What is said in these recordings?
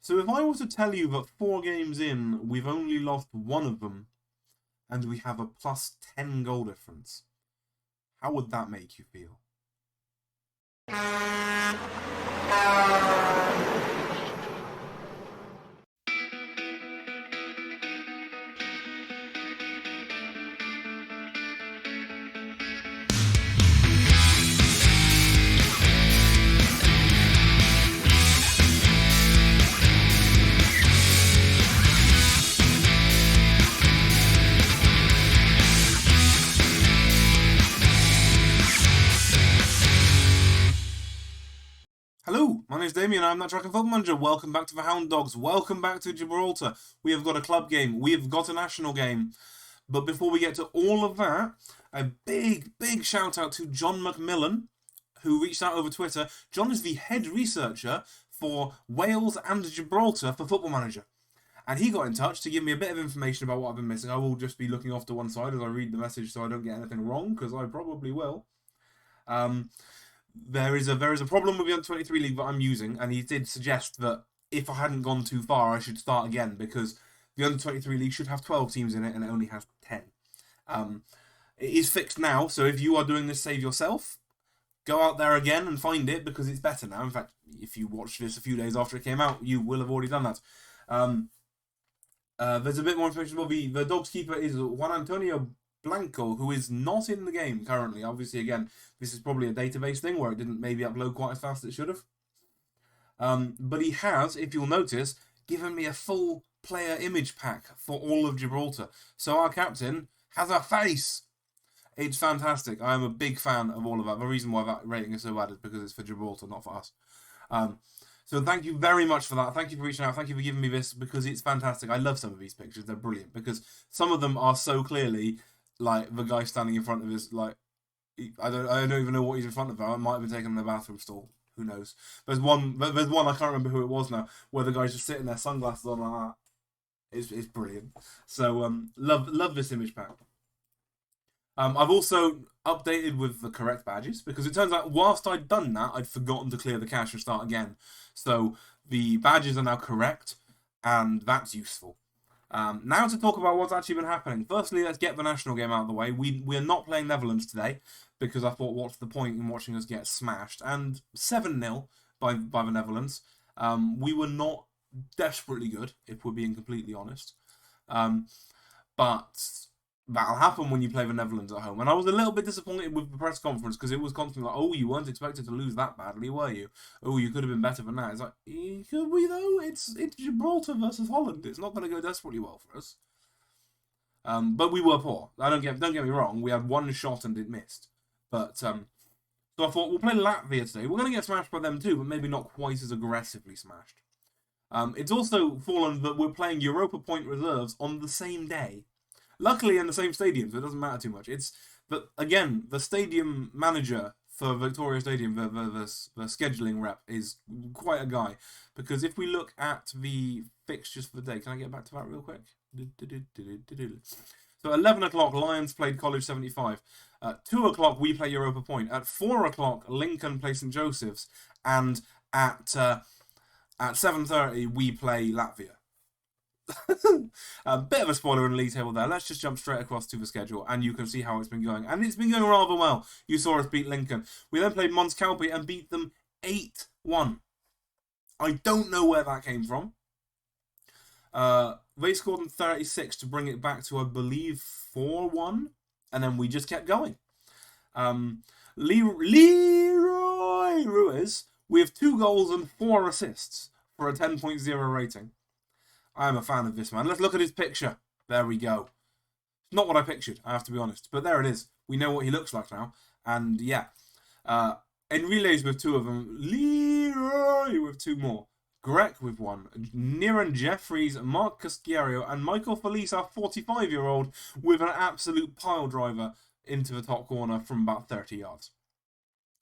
So if I were to tell you that 4 games in, we've only lost one of them, and we have a plus 10 goal difference, how would that make you feel? Hello, my name's Damien, I'm that Track and Football Manager. Welcome back to the Hound Dogs. Welcome back to Gibraltar. We have got a club game. We have got a national game. But before we get to all of that, a big shout out to John McMillan, who reached out over Twitter. John is the head researcher for Wales and Gibraltar for Football Manager. And he got in touch to give me a bit of information about what I've been missing. I will just be looking off to one side as I read the message so I don't get anything wrong, because I probably will. There is a problem with the Under-23 league that I'm using, and he did suggest that if I hadn't gone too far, I should start again, because the Under-23 league should have 12 teams in it, and it only has 10. It is fixed now, so if you are doing this save yourself, go out there again and find it, because it's better now. In fact, if you watched this a few days after it came out, you will have already done that. There's a bit more information about the Dogs keeper is Juan Antonio Blanco, who is not in the game currently. Obviously, again, this is probably a database thing where it didn't maybe upload quite as fast as it should have. But he has, if you'll notice, given me a full player image pack for all of Gibraltar. So our captain has a face. It's fantastic. I am a big fan of all of that. The reason why that rating is so bad is because it's for Gibraltar, not for us. So thank you very much for that. Thank you for reaching out. Thank you for giving me this, because it's fantastic. I love some of these pictures. They're brilliant, because some of them are so clearly like the guy standing in front of his, like, I don't even know what he's in front of. I might have been taken in the bathroom stall. Who knows? There's one I can't remember who it was now, where the guy's just sitting there, sunglasses on like that. It's brilliant. So love this image pack. I've also updated with the correct badges, because it turns out whilst I'd done that, I'd forgotten to clear the cache and start again. So the badges are now correct, and that's useful. Now to talk about what's actually been happening. Firstly, let's get the national game out of the way. We're not playing Netherlands today, because I thought, what's the point in watching us get smashed? And 7-0 by the Netherlands. We were not desperately good, if we're being completely honest. But that'll happen when you play the Netherlands at home. And I was a little bit disappointed with the press conference, because it was constantly like, oh, you weren't expected to lose that badly, were you? Oh, you could have been better than that. It's like, could we though? It's Gibraltar versus Holland. It's not going to go desperately well for us. But we were poor. Don't get me wrong. We had one shot and it missed. But so I thought, we'll play Latvia today. We're going to get smashed by them too, but maybe not quite as aggressively smashed. It's also fallen that we're playing Europa Point reserves on the same day. Luckily in the same stadium, so it doesn't matter too much. But again, the stadium manager for Victoria Stadium, the scheduling rep, is quite a guy. Because if we look at the fixtures for the day, can I get back to that real quick? So 11 o'clock, Lions played College 75. At 2 o'clock, we play Europa Point. At 4 o'clock, Lincoln play St. Joseph's. And at 7:30, we play Latvia. A bit of a spoiler in the league table there. Let's just jump straight across to the schedule, and you can see how it's been going. And it's been going rather well. You saw us beat Lincoln. We then played Mons Calpe and beat them 8-1. I don't know where that came from. They scored in 36 to bring it back to, I believe, 4-1. And then we just kept going. Leroy Ruiz, we have 2 goals and 4 assists for a 10.0 rating. I am a fan of this man. Let's look at his picture. There we go. It's not what I pictured, I have to be honest. But there it is. We know what he looks like now. And yeah. In relays with 2 of them. Leroy with 2 more. Greg with 1. Niran Jeffries, Mark Casciario, and Michael Felice, our 45-year-old, with an absolute pile driver into the top corner from about 30 yards.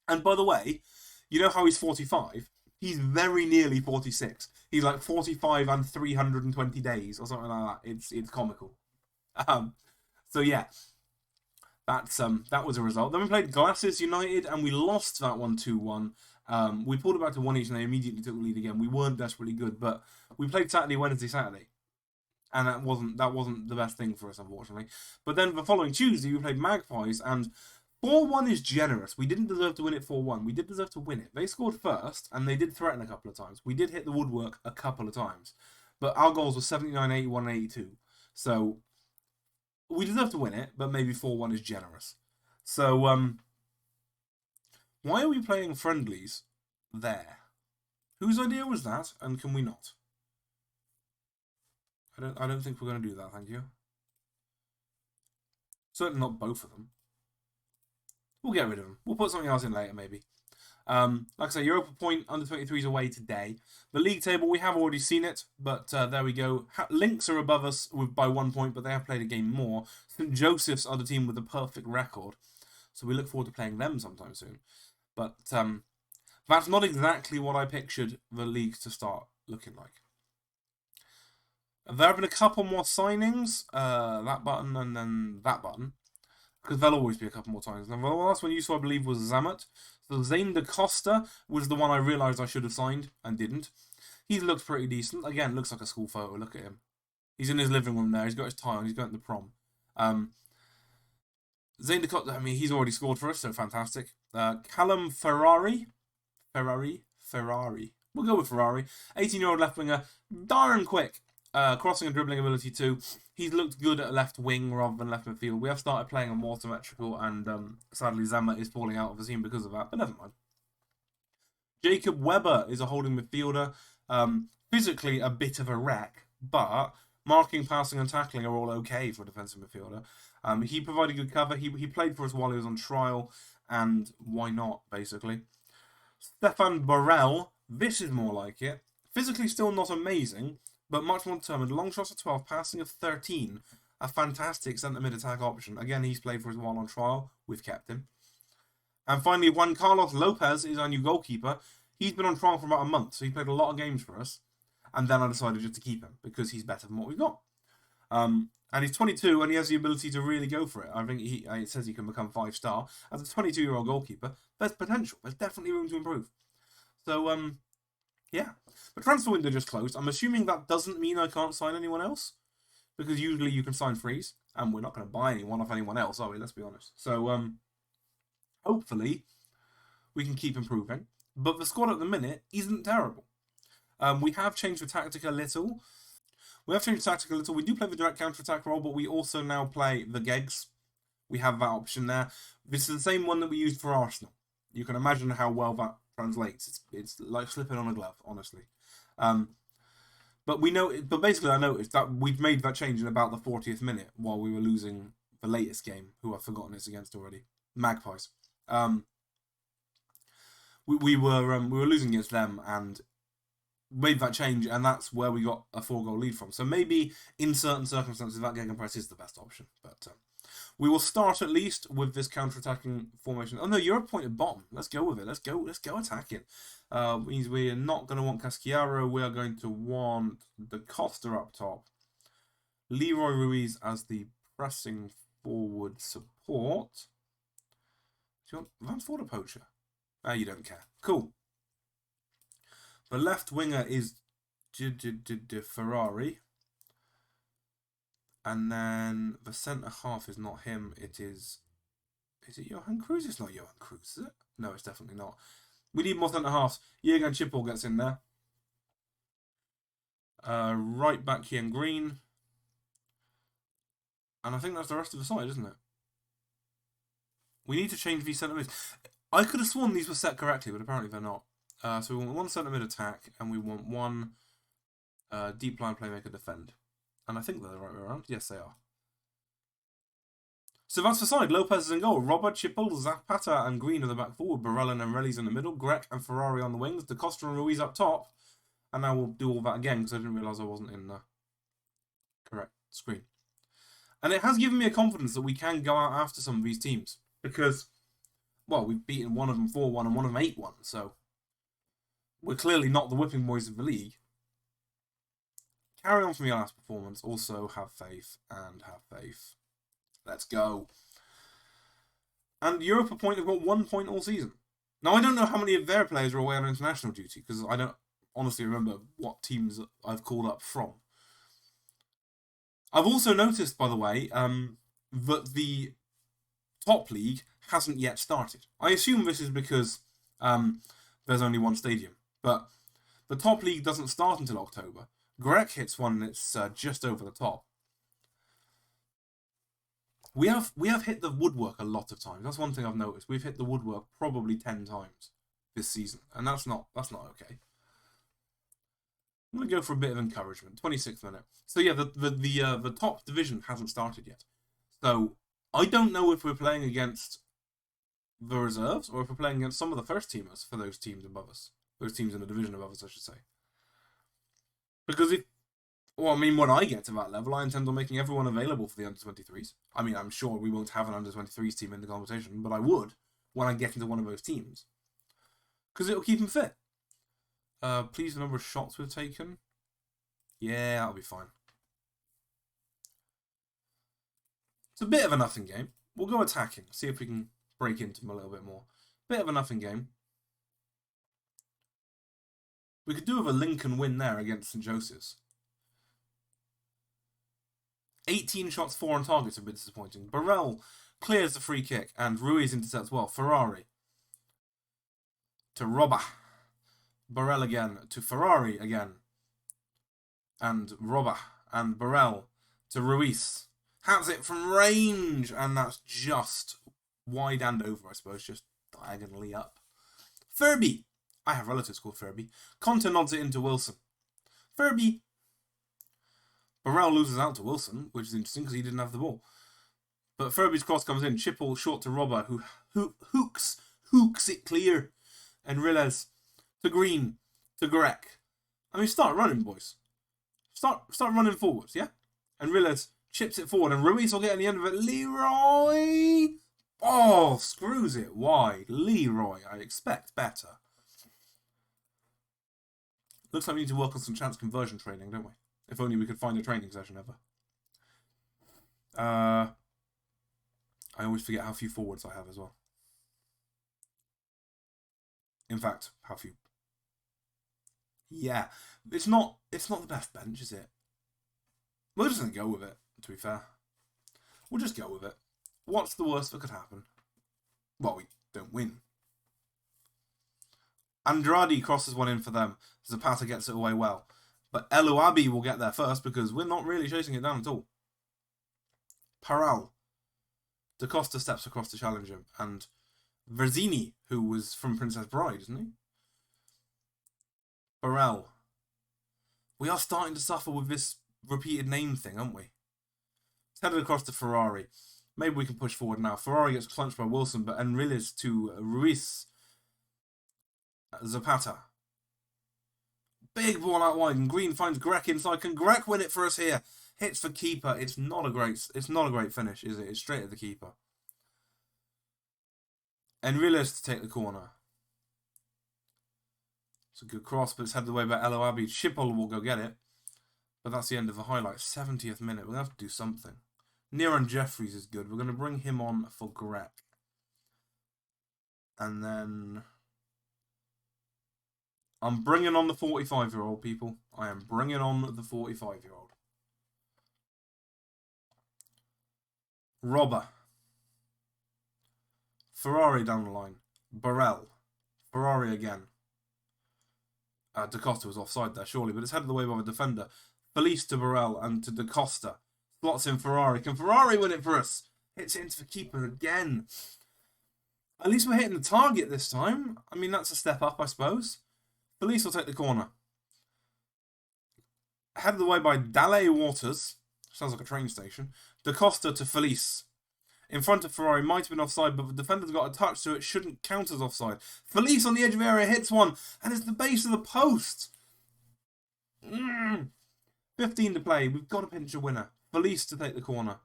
And by the way, you know how he's 45? He's very nearly 46. He's like 45 and 320 days or something like that. It's comical. So yeah, that was a result. Then we played Glasses United and we lost that one 2-1. We pulled it back to 1 each and they immediately took the lead again. We weren't desperately good, but we played Saturday, Wednesday, Saturday. And that wasn't the best thing for us, unfortunately. But then the following Tuesday, we played Magpies, and 4-1 is generous. We didn't deserve to win it 4-1. We did deserve to win it. They scored first, and they did threaten a couple of times. We did hit the woodwork a couple of times. But our goals were 79, 81, and 82. So we deserve to win it, but maybe 4-1 is generous. So, why are we playing friendlies there? Whose idea was that, and can we not? I don't think we're going to do that, thank you. Certainly not both of them. We'll get rid of them. We'll put something else in later, maybe. Like I say, Europa Point under 23s away today. The league table, we have already seen it, but there we go. Lynx are above us by 1 point, but they have played a game more. St. Joseph's are the team with a perfect record, so we look forward to playing them sometime soon. But that's not exactly what I pictured the league to start looking like. There have been a couple more signings, that button and then that button, because there'll always be a couple more times. Now, the last one you saw, I believe, was Zamet. So Zane da Costa was the one I realised I should have signed and didn't. He looks pretty decent. Again, looks like a school photo. Look at him. He's in his living room there. He's got his tie on. He's going to the prom. Zane da Costa, I mean, he's already scored for us, so fantastic. Callum Ferrari. We'll go with Ferrari. 18-year-old left winger. Darn quick. Crossing and dribbling ability too. He's looked good at left wing rather than left midfield. We have started playing him more symmetrical, and sadly Zama is falling out of the team because of that, but never mind. Jacob Webber is a holding midfielder. Physically a bit of a wreck, but marking, passing and tackling are all okay for a defensive midfielder. He provided good cover. He played for us while he was on trial, and why not, basically. Stefan Borrell, this is more like it. Physically still not amazing, but much more determined. Long shots of 12, passing of 13. A fantastic centre mid attack option. Again, he's played for us while on trial. We've kept him. And finally, Juan Carlos Lopez is our new goalkeeper. He's been on trial for about a month, so he played a lot of games for us. And then I decided just to keep him because he's better than what we've got. And he's 22 and he has the ability to really go for it. I think it says he can become 5-star. As a 22-year-old goalkeeper, there's potential. There's definitely room to improve. So, yeah. The transfer window just closed. I'm assuming that doesn't mean I can't sign anyone else. Because usually you can sign frees. And we're not going to buy anyone off anyone else, are we? Let's be honest. So, hopefully, we can keep improving. But the squad at the minute isn't terrible. We have changed the tactic a little. We do play the direct counter-attack role, but we also now play the Gegs. We have that option there. This is the same one that we used for Arsenal. You can imagine how well that translates. It's like slipping on a glove, honestly. But basically I noticed that we've made that change in about the 40th minute while we were losing the latest game, who I've forgotten it's against already. Magpies. We were losing against them and made that change, and that's where we got a 4-goal lead from. So maybe in certain circumstances that gegenpress is the best option. But we will start at least with this counter-attacking formation. Oh no, you're at point at bottom. Let's go with it. Let's go attacking. Means we are not going to want Casciaro. We are going to want Da Costa up top. Leroy Ruiz as the pressing forward support. Do you want Van Ford or Poacher? You don't care. Cool. The left winger is Ferrari. And then the centre half is not him. It is... Is it Johan Cruz? It's not Johan Cruz, is it? No, it's definitely not. We need more centre halves. Jürgen Chippel gets in there. Right back here in green. And I think that's the rest of the side, isn't it? We need to change these centre mids. I could have sworn these were set correctly, but apparently they're not. So we want one centre mid attack, and we want one deep line playmaker defend. And I think they're the right way around. Yes, they are. So that's the side. Lopez is in goal. Robert, Chippel, Zapata, and Green are the back forward. Barella and Relly's in the middle. Grech and Ferrari on the wings. Da Costa and Ruiz up top. And now we'll do all that again because I didn't realise I wasn't in the correct screen. And it has given me a confidence that we can go out after some of these teams. Because, well, we've beaten one of them 4-1 and one of them 8-1. So we're clearly not the whipping boys of the league. Carry on from your last performance. Also, have faith and have faith. Let's go. And Europa Point have got 1 point all season. Now, I don't know how many of their players are away on international duty, because I don't honestly remember what teams I've called up from. I've also noticed, by the way, that the top league hasn't yet started. I assume this is because there's only one stadium, but the top league doesn't start until October. Greg hits one and it's just over the top. We have hit the woodwork a lot of times. That's one thing I've noticed. We've hit the woodwork probably 10 times this season, and that's not okay. I'm gonna go for a bit of encouragement. 26th minute. So yeah, the top division hasn't started yet. So I don't know if we're playing against the reserves or if we're playing against some of the first teamers for those teams above us. Those teams in the division above us, I should say. Because when I get to that level, I intend on making everyone available for the under-23s. I mean, I'm sure we won't have an under-23s team in the competition, but I would when I get into one of those teams. Because it'll keep them fit. Please, the number of shots we've taken. Yeah, that'll be fine. It's a bit of a nothing game. We'll go attacking. See if we can break into them a little bit more. Bit of a nothing game. We could do with a Lincoln win there against St. Joseph's. 18 shots, 4 on target, a bit disappointing. Burrell clears the free kick, and Ruiz intercepts well. Ferrari to Robba. Burrell again to Ferrari again. And Robba and Burrell to Ruiz. Has it from range, and that's just wide and over, I suppose, just diagonally up. Furby. I have relatives called Furby. Conte nods it into Wilson. Furby. Burrell loses out to Wilson, which is interesting because he didn't have the ball. But Furby's cross comes in. Chipple short to Robber, who hooks it clear. And Rilles to Green to Grek. I mean, start running, boys. Start running forwards, yeah? And Rilles chips it forward, and Ruiz will get on the end of it. Leroy! Oh, screws it wide. Leroy, I expect better. Looks like we need to work on some chance conversion training, don't we? If only we could find a training session ever. I always forget how few forwards I have as well. In fact, how few. Yeah, it's not the best bench, is it? We're just going to go with it, to be fair. We'll just go with it. What's the worst that could happen? Well, we don't win. Andrade crosses one in for them. Zapata gets it away well. But Elouabi will get there first because we're not really chasing it down at all. Paral. Da Costa steps across to challenge him. And Verzini, who was from Princess Bride, isn't he? Burrell. We are starting to suffer with this repeated name thing, aren't we? It's headed across to Ferrari. Maybe we can push forward now. Ferrari gets clutched by Wilson, but Enriles to Ruiz. Zapata. Big ball out wide, and Green finds Grek inside. Can Grek win it for us here? Hits the keeper. It's not a great finish, is it? It's straight at the keeper. Enriles to take the corner. It's a good cross, but it's headed away by Elouabi. Schiphol will go get it. But that's the end of the highlight. 70th minute. We're going to have to do something. Neron Jeffries is good. We're going to bring him on for Grek. And then I'm bringing on the 45-year-old, people. I am bringing on the 45-year-old. Robber. Ferrari down the line. Burrell. Ferrari again. Da Costa was offside there, surely, but it's headed away by the defender. Felice to Burrell and to Da Costa. Slots in Ferrari. Can Ferrari win it for us? Hits it into the keeper again. At least we're hitting the target this time. I mean, that's a step up, I suppose. Felice will take the corner. Headed away by Dalle Waters. Sounds like a train station. Da Costa to Felice. In front of Ferrari, might have been offside, but the defender's got a touch, so it shouldn't count as offside. Felice on the edge of the area hits one, and it's the base of the post. 15 to play. We've got to pinch a winner. Felice to take the corner.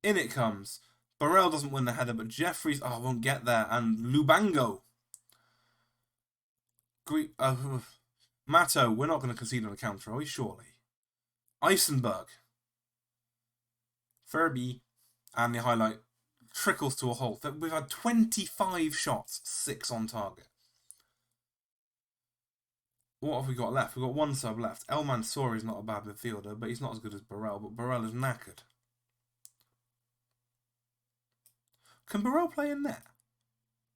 In it comes. Burrell doesn't win the header, but Jeffries won't get there. And Lubango. Matto, we're not going to concede on a counter, are we? Surely. Eisenberg. Furby. And the highlight. trickles to a halt. We've had 25 shots, 6 on target. What have we got left? We've got 1 sub left. El Mansouri is not a bad midfielder, but he's not as good as Burrell. But Burrell is knackered. Can Burrell play in there?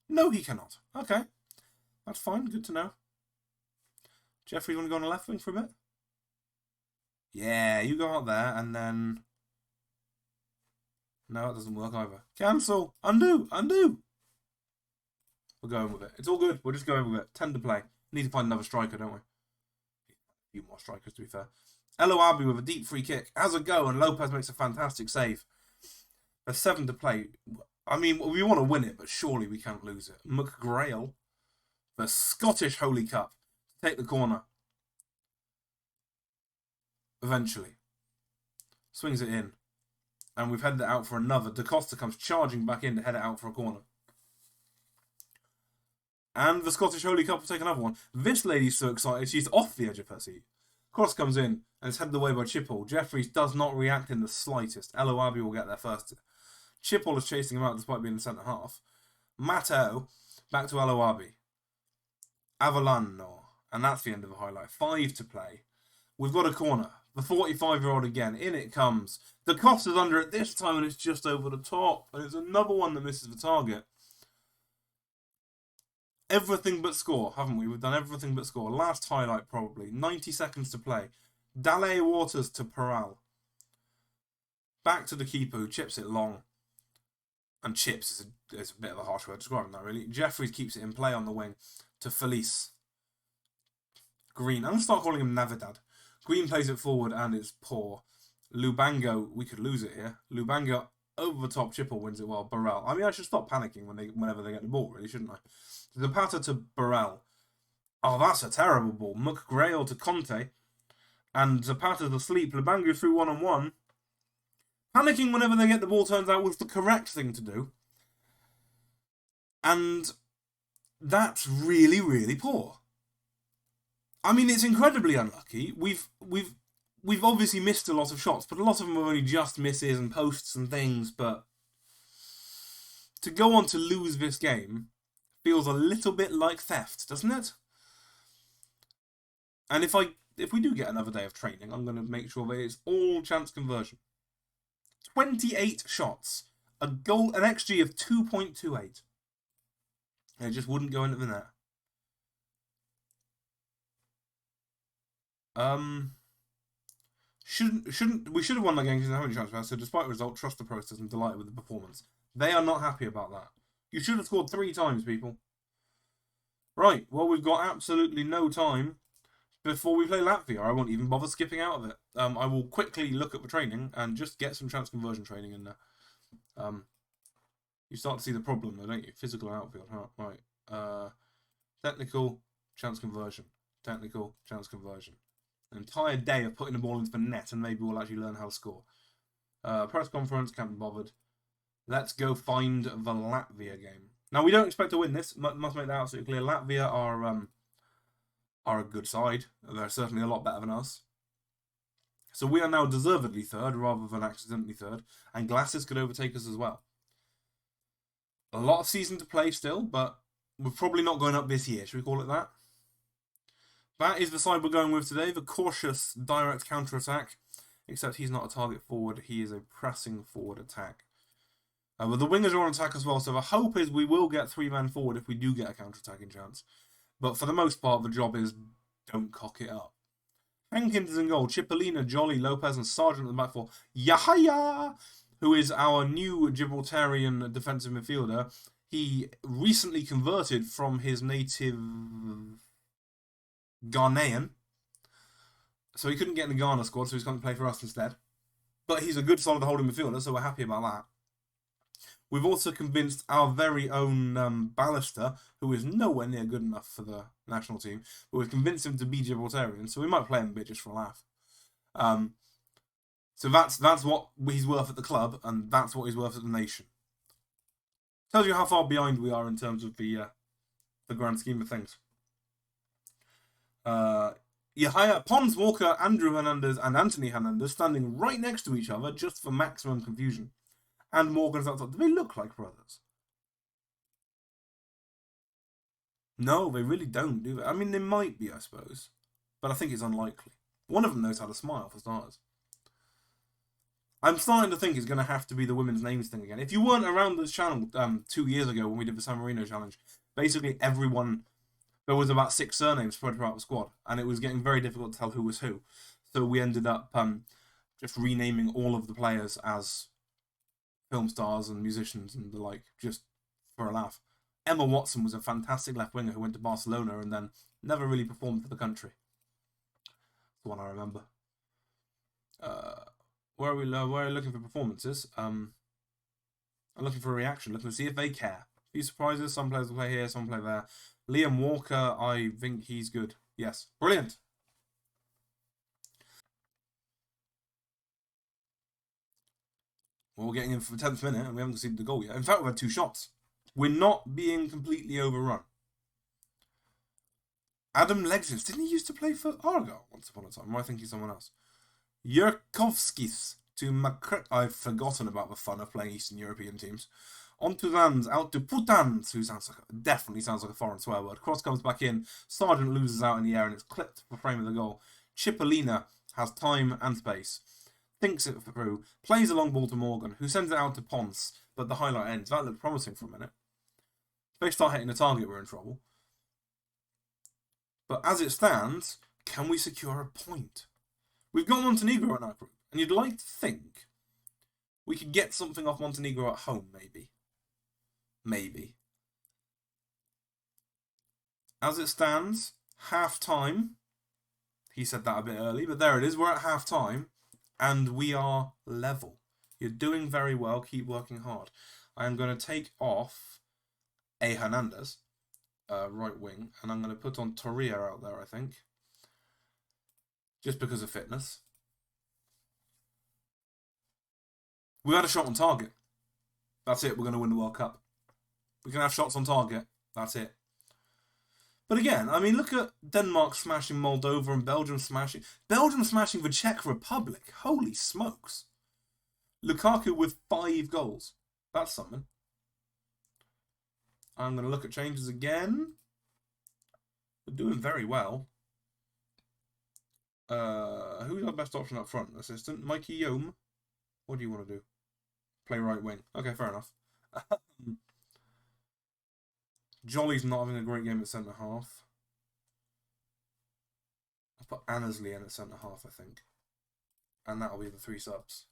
No, he cannot. Okay. That's fine. Good to know. Jeffrey, you want to go on the left wing for a bit? Yeah, you go out there and then... No, it doesn't work either. Cancel. Undo. Undo. We're going with it. It's all good. We're just going with it. 10 to play. Need to find another striker, don't we? A few more strikers, to be fair. Elo Abbey with a deep free kick. Has a go, and Lopez makes a fantastic save. There's 7 to play. I mean, we want to win it, but surely we can't lose it. McGrail, the Scottish Holy Cup. Take the corner. Eventually. Swings it in. And we've headed it out for another. Da Costa comes charging back in to head it out for a corner. And the Scottish Holy Cup will take another one. This lady's so excited, she's off the edge of her seat. Cross comes in, and it's headed away by Chiphol. Jeffries does not react in the slightest. Elo Abbey will get there first. Chiphol is chasing him out despite being in centre half. Matteo, back to Elo Abbey. Avellano. And that's the end of the highlight. 5 to play. We've got a corner. The 45-year-old again. In it comes. Da Costa's under it this time, and it's just over the top. And it's another one that misses the target. Everything but score, haven't we? We've done everything but score. Last highlight, probably. 90 seconds to play. Dale Waters to Peral. Back to the keeper, who chips it long. And chips is a bit of a harsh word describing that, really. Jeffries keeps it in play on the wing to Felice. Green. I'm going to start calling him Navidad. Green plays it forward, and it's poor. Lubango, we could lose it here. Lubango over the top. Chiphol wins it well. Burrell. I mean, I should stop panicking whenever they get the ball, really, shouldn't I? Zapata to Burrell. Oh, that's a terrible ball. McGrail to Conte. And Zapata's asleep. Lubango through 1-on-1. Panicking whenever they get the ball, turns out, was the correct thing to do. And that's really, really poor. I mean, it's incredibly unlucky. We've obviously missed a lot of shots, but a lot of them are only just misses and posts and things. But to go on to lose this game feels a little bit like theft, doesn't it? And if we do get another day of training, I'm going to make sure that it's all chance conversion. 28 shots, an XG of 2.28. It just wouldn't go into the net. We should have won that game because we didn't have any transfers. So despite the result, trust the process and delighted with the performance. They are not happy about that. You should have scored 3 times, people. Right, well, we've got absolutely no time before we play Latvia. I won't even bother skipping out of it. I will quickly look at the training and just get some chance conversion training in there. You start to see the problem, though, don't you? Physical outfield. Right. Technical, chance conversion. Technical, chance conversion. An entire day of putting the ball into the net, and maybe we'll actually learn how to score. Press conference, can't be bothered. Let's go find the Latvia game. Now, we don't expect to win this. Must make that absolutely clear. Latvia are a good side. They're certainly a lot better than us. So we are now deservedly third rather than accidentally third. And Glasses could overtake us as well. A lot of season to play still, but we're probably not going up this year. Should we call it that? That is the side we're going with today. The cautious direct counter-attack. Except he's not a target forward. He is a pressing forward attack. But the wingers are on attack as well. So the hope is we will get 3-man forward if we do get a counter-attacking chance. But for the most part, the job is don't cock it up. Hankins is in goal. Cipollina, Jolly, Lopez, and Sargent in the back four. Yahya, who is our new Gibraltarian defensive midfielder. He recently converted from his native Ghanaian. So he couldn't get in the Ghana squad, so he's going to play for us instead. But he's a good, solid holding midfielder, so we're happy about that. We've also convinced our very own Ballister, who is nowhere near good enough for the national team, but we've convinced him to be Gibraltarian, so we might play him a bit just for a laugh. So that's what he's worth at the club, and that's what he's worth at the nation. Tells you how far behind we are in terms of the grand scheme of things. Yahya, Pons, Walker, Andrew Hernandez, and Anthony Hernandez standing right next to each other just for maximum confusion. and Morgan's up top. Do they look like brothers? No, they really don't, do they? I mean, they might be, I suppose. But I think it's unlikely. One of them knows how to smile, for starters. I'm starting to think it's going to have to be the women's names thing again. If you weren't around this channel 2 years ago when we did the San Marino challenge, basically everyone, there was about 6 surnames spread throughout the squad, and it was getting very difficult to tell who was who. So we ended up just renaming all of the players as film stars and musicians and the like, just for a laugh. Emma Watson was a fantastic left winger who went to Barcelona and then never really performed for the country. That's the one I remember. Where are we looking for performances? I'm looking for a reaction, looking to see if they care. A few surprises, some players will play here, some play there. Liam Walker, I think he's good. Yes, brilliant. Well, we're getting in for the 10th minute and we haven't conceded the goal yet. In fact, we've had 2 shots. We're not being completely overrun. Adam Legends, didn't he used to play for Argo once upon a time? Am I thinking someone else? Yurkovskis to Macre... I've forgotten about the fun of playing Eastern European teams. On to Zans, out to Putans, who definitely sounds like a foreign swear word. Cross comes back in, Sargent loses out in the air and it's clipped for frame of the goal. Cipollina has time and space. Thinks it through, plays a long ball to Morgan, who sends it out to Ponce, but the highlight ends. That looked promising for a minute. If they start hitting the target, we're in trouble. But as it stands, can we secure a point? We've got Montenegro in our group, and you'd like to think we could get something off Montenegro at home, maybe. Maybe. As it stands, half-time. He said that a bit early, but there it is. We're at half-time, and we are level. You're doing very well. Keep working hard. I am going to take off A. Hernandez, right wing, and I'm going to put on Torria out there, I think. Just because of fitness. We had a shot on target. That's it. We're going to win the World Cup. We can have shots on target. That's it. But again, I mean, look at Denmark smashing Moldova and Belgium smashing the Czech Republic. Holy smokes. Lukaku with 5 goals. That's something. I'm going to look at changes again. We're doing very well. Who's our best option up front? Assistant? Mikey Yom? What do you want to do? Play right wing. Okay, fair enough. Jolly's not having a great game at centre half. I'll put Annesley in at centre half, I think. And that'll be the 3 subs.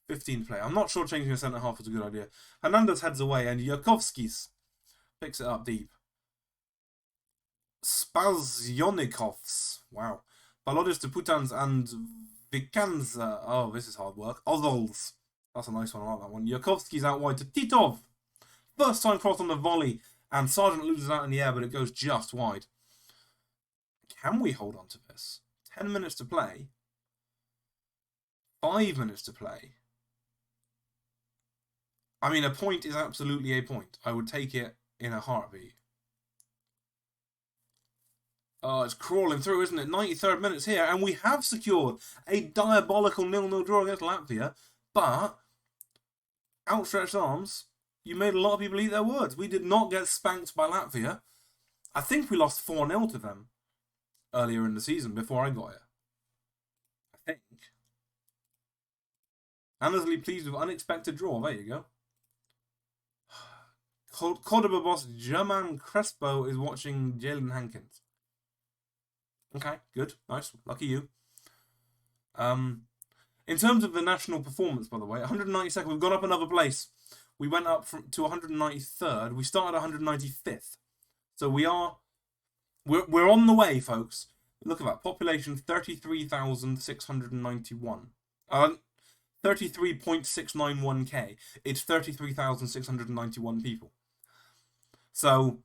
15 play. I'm not sure changing a centre half is a good idea. Hernandez heads away and Yurkovskis picks it up deep. Spazioниkovs. Wow. Balodis to Putans and Vikanza. Oh, this is hard work. Ozols. That's a nice one. I like that one. Yurkovski's out wide to Titov. First time cross on the volley. And Sargent loses out in the air, but it goes just wide. Can we hold on to this? 10 minutes to play. 5 minutes to play. I mean, a point is absolutely a point. I would take it in a heartbeat. Oh, it's crawling through, isn't it? 93rd minutes here, and we have secured a diabolical 0-0 draw against Latvia, but outstretched arms, you made a lot of people eat their words. We did not get spanked by Latvia. I think we lost 4-0 to them earlier in the season before I got here. I think. Annesley pleased with unexpected draw. There you go. Cordoba boss German Crespo is watching Jalen Hankins. Okay, good, nice, lucky you. In terms of the national performance, by the way, 192nd, we've gone up another place. We went up to 193rd. We started 195th. So we're on the way, folks. Look at that, population 33,691. 33.691k. It's 33,691 people. So,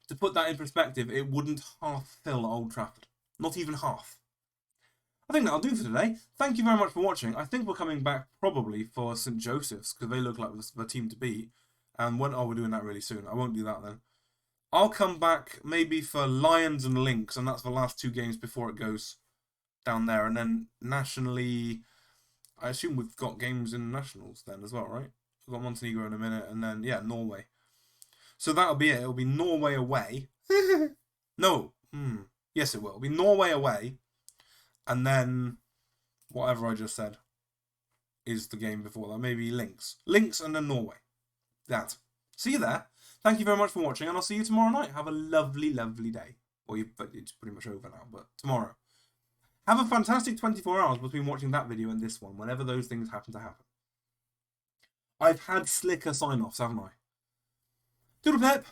to put that in perspective, it wouldn't half fill Old Trafford. Not even half. I think that'll do for today. Thank you very much for watching. I think we're coming back probably for St. Joseph's, because they look like the team to beat. And we're doing that really soon. I won't do that then. I'll come back maybe for Lions and Lynx, and that's the last 2 games before it goes down there. And then nationally, I assume we've got games in nationals then as well, right? We've got Montenegro in a minute, and then, yeah, Norway. So that'll be it. It'll be Norway away. No. Yes, it will. It'll be Norway away, and then whatever I just said is the game before that. Maybe Lynx. Lynx and then Norway. That. See you there. Thank you very much for watching, and I'll see you tomorrow night. Have a lovely, lovely day. Well, it's pretty much over now, but tomorrow. Have a fantastic 24 hours between watching that video and this one, whenever those things happen to happen. I've had slicker sign-offs, haven't I? Doodle pep!